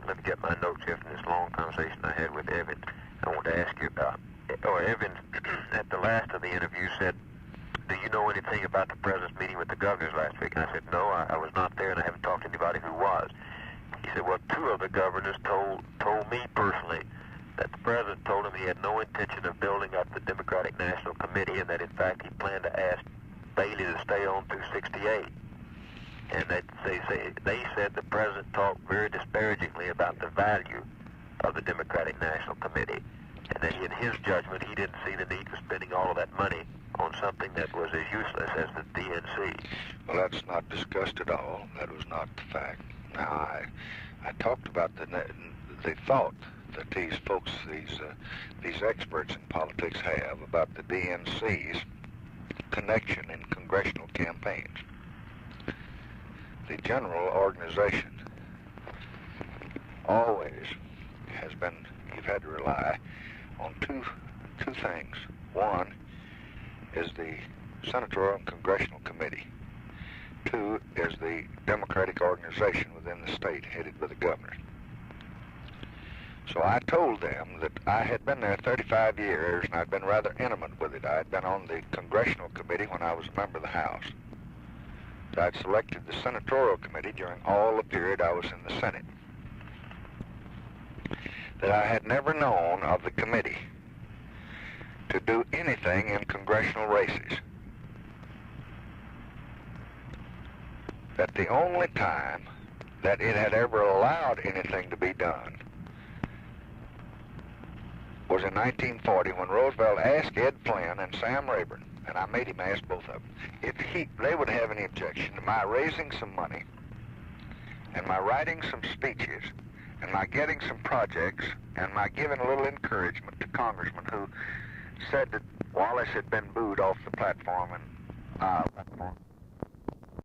let me get my notes here from this long conversation I had with Evan. I want to ask you about, or Evan, at the last of the interview said, do you know anything about the president's meeting with the governors last week? And I said, no, I was not there, and I haven't talked to anybody who was. He said, well, two of the governors told me personally that the president told him he had no intention of building up the Democratic National Committee, and that in fact he planned to ask Bailey to stay on through 68. And that they said the president talked very disparagingly about the value of the Democratic National Committee, and that in his judgment he didn't see the need for spending all of that money on something that was as useless as the DNC. Well, that's not discussed at all. That was not the fact. Now, I talked about the thought that these folks, these experts in politics have about the DNC's connection in congressional campaigns. The general organization always has been, you've had to rely on two things. One is the Senatorial and Congressional Committee. Two is the Democratic organization within the state headed by the governor. So I told them that I had been there 35 years and I'd been rather intimate with it. I had been on the Congressional Committee when I was a member of the House. I'd selected the Senatorial Committee during all the period I was in the Senate. That I had never known of the committee to do anything in congressional races. That the only time that it had ever allowed anything to be done was in 1940 when Roosevelt asked Ed Flynn and Sam Rayburn, and I made him ask both of them, if they would have any objection to my raising some money and my writing some speeches and my getting some projects and my giving a little encouragement to congressmen who said that Wallace had been booed off the platform and